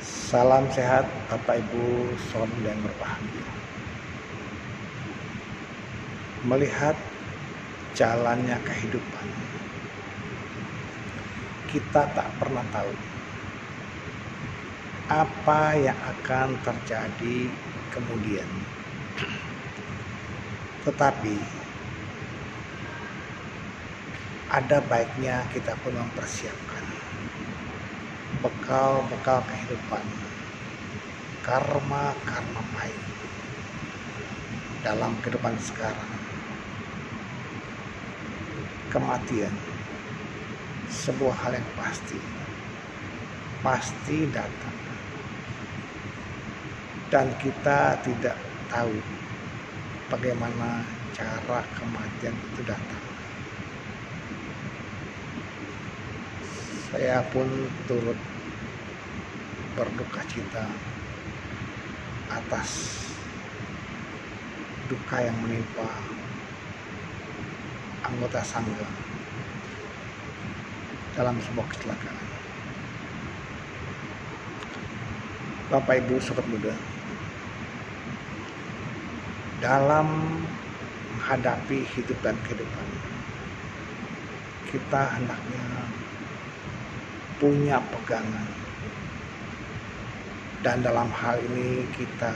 Salam sehat Bapak Ibu Saudara yang berbahagia. Melihat jalannya kehidupan, kita tak pernah tahu apa yang akan terjadi kemudian. Tetapi ada baiknya kita pun mempersiapkan bekal-bekal kehidupan, karma baik dalam kehidupan sekarang. Kematian sebuah hal yang pasti datang, dan kita tidak tahu bagaimana cara kematian itu datang. Saya pun turut berduka cita atas duka yang menimpa anggota sangga dalam sebuah kecelakaan. Bapak Ibu sobat muda, dalam menghadapi hidup dan kehidupan, kita hendaknya punya pegangan, dan dalam hal ini kita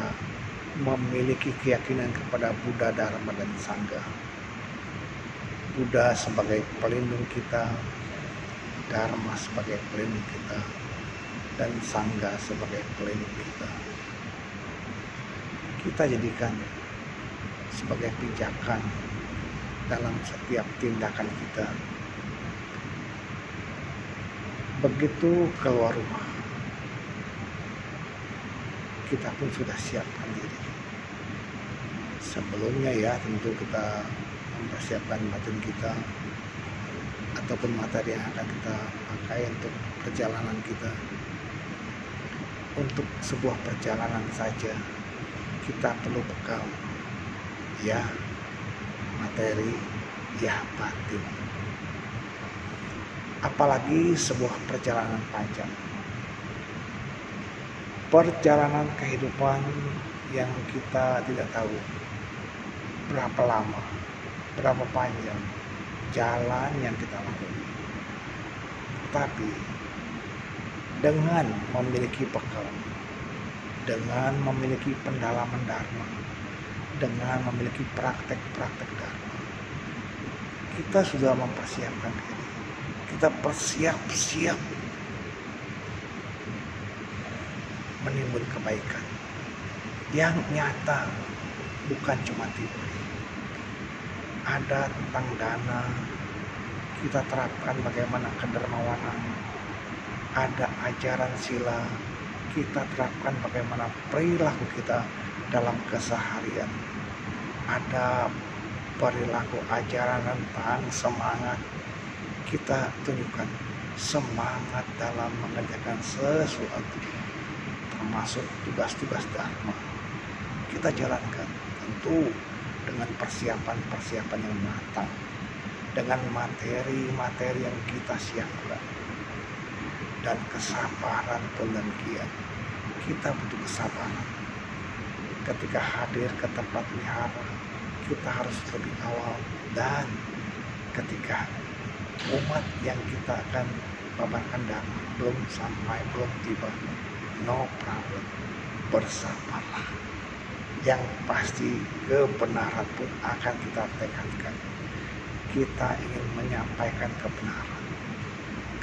memiliki keyakinan kepada Buddha, Dharma, dan Sangha. Buddha sebagai pelindung kita, Dharma sebagai pelindung kita, dan Sangha sebagai pelindung kita. Kita jadikan sebagai pijakan dalam setiap tindakan kita. Begitu keluar rumah, kita pun sudah siapkan diri. Sebelumnya ya, tentu kita mempersiapkan batin kita ataupun materi yang akan kita pakai untuk perjalanan kita. Untuk sebuah perjalanan saja kita perlu bekal, ya materi, ya batin. Apalagi sebuah perjalanan panjang, perjalanan kehidupan yang kita tidak tahu berapa lama, berapa panjang jalan yang kita lalui. Tapi dengan memiliki bekal, dengan memiliki pendalaman Dharma, dengan memiliki praktek-praktek Dharma, kita sudah mempersiapkan diri. Kita bersiap-siap menimbun kebaikan yang nyata, bukan cuma teori. Ada tentang dana, kita terapkan bagaimana kedermawanan. Ada ajaran sila, kita terapkan bagaimana perilaku kita dalam keseharian. Ada perilaku ajaran tentang semangat, kita tunjukkan semangat dalam mengerjakan sesuatu, termasuk tugas-tugas Dharma. Kita jalankan tentu dengan persiapan-persiapan yang matang, dengan materi-materi yang kita siapkan, dan kesabaran pun demikian. Kita butuh kesabaran. Ketika hadir ke tempat wihara, kita harus lebih awal, dan ketika umat yang kita akan paparkan Dharma belum sampai, belum tiba, no problem, bersabarlah. Yang pasti kebenaran pun akan kita tekadkan. Kita ingin menyampaikan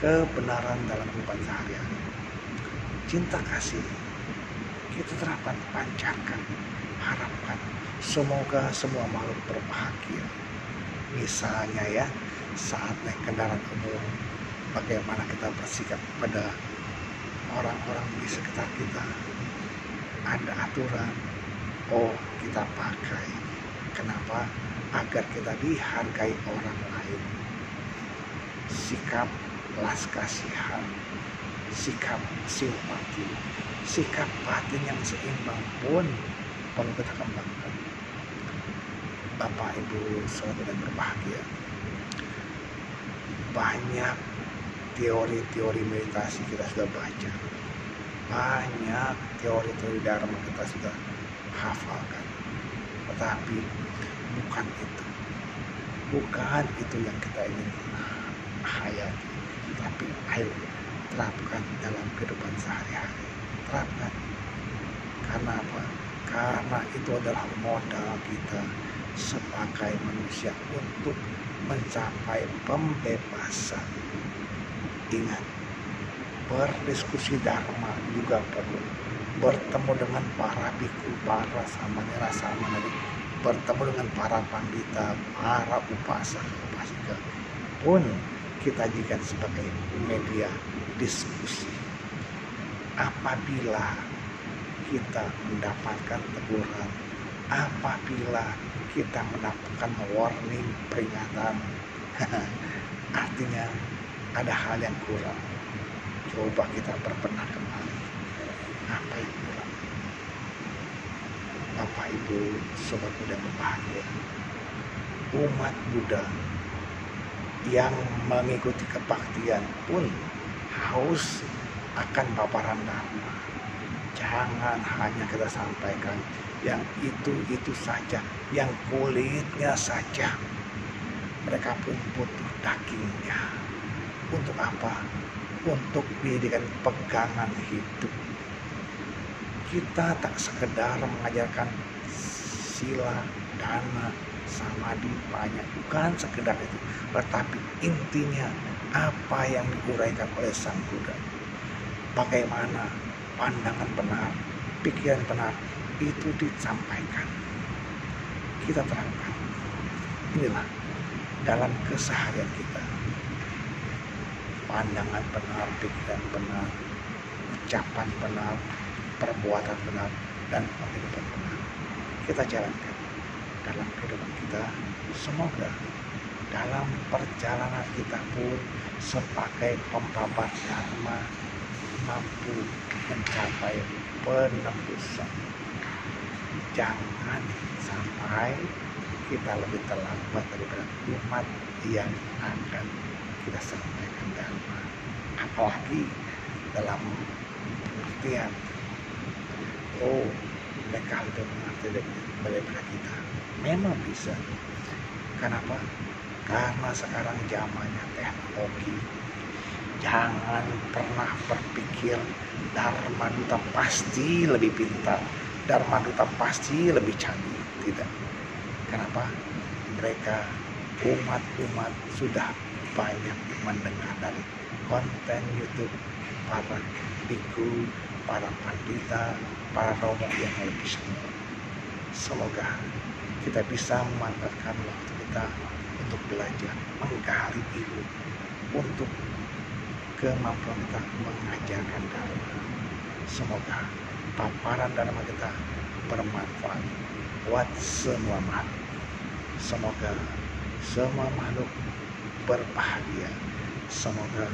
kebenaran dalam kehidupan sehari-hari. Cinta kasih kita terapkan, pancarkan, harapkan semoga semua makhluk berbahagia. Misalnya ya, saat naik kendaraan umum, bagaimana kita bersikap pada orang-orang di sekitar kita. Ada aturan, kita pakai. Kenapa? Agar kita dihargai orang lain. Sikap belas kasihan, sikap simpati, sikap batin yang seimbang pun perlu kita kembangkan. Bapak Ibu Saudara yang berbahagia, banyak teori-teori meditasi kita sudah baca, banyak teori-teori Dharma kita sudah hafalkan, tetapi bukan itu yang kita ingin hayati. Tapi ayo terapkan dalam kehidupan sehari-hari, terapkan. Karena apa? Karena itu adalah modal kita sebagai manusia untuk mencapai pembebasan. Ingat, berdiskusi Dharma juga perlu. Bertemu dengan para biku, para samanera, bertemu dengan para pandita, para upasaka pun kita jadikan sebagai media diskusi. Apabila kita mendapatkan teguran, apabila kita mendapatkan warning, peringatan, artinya ada hal yang kurang. Coba kita berbenah kembali. Apa yang kurang? Bapak Ibu, sobat muda berbahagia, umat Buddha yang mengikuti kebaktian pun haus akan paparan Dharma. Jangan hanya kita sampaikan yang itu saja, yang kulitnya saja. Mereka pun butuh dagingnya. Untuk apa? Untuk dijadikan pegangan hidup. Kita tak sekedar mengajarkan sila, dana, samadhi banyak, bukan sekedar itu, tetapi intinya apa yang diuraikan oleh Sang Buddha, bagaimana pandangan benar, pikiran benar itu disampaikan, kita terangkan. Inilah dalam keseharian kita, pandangan benar, pikiran benar, ucapan benar, perbuatan benar, dan kehidupan benar kita jalankan dalam kehidupan kita. Semoga dalam perjalanan kita pun sebagai pembabar Dharma mampu mencapai penembusan. Jangan sampai kita lebih terlambat daripada umat yang akan kita sampaikan Dharma. Apalagi dalam pengertian, mereka lebih mengerti daripada kita. Memang bisa. Kenapa? Karena sekarang zamannya teknologi. Jangan pernah berpikir Dharma Duta pasti lebih pintar, Dharma Duta pasti lebih canggih. Tidak. Kenapa? Mereka umat sudah banyak mendengar dari konten YouTube para biku, para pandita, para romo yang lebih senior. Semoga kita bisa memanfaatkan waktu kita untuk belajar, menggali ilmu, untuk kemampuan kita mengajarkan Dharma. Semoga paparan Dharma kita bermanfaat buat semua makhluk. Semoga semua makhluk berbahagia. Semoga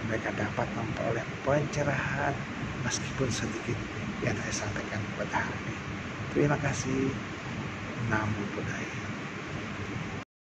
mereka dapat memperoleh pencerahan meskipun sedikit yang saya sampaikan pada hari ini. Terima kasih. Namo Buddhaya.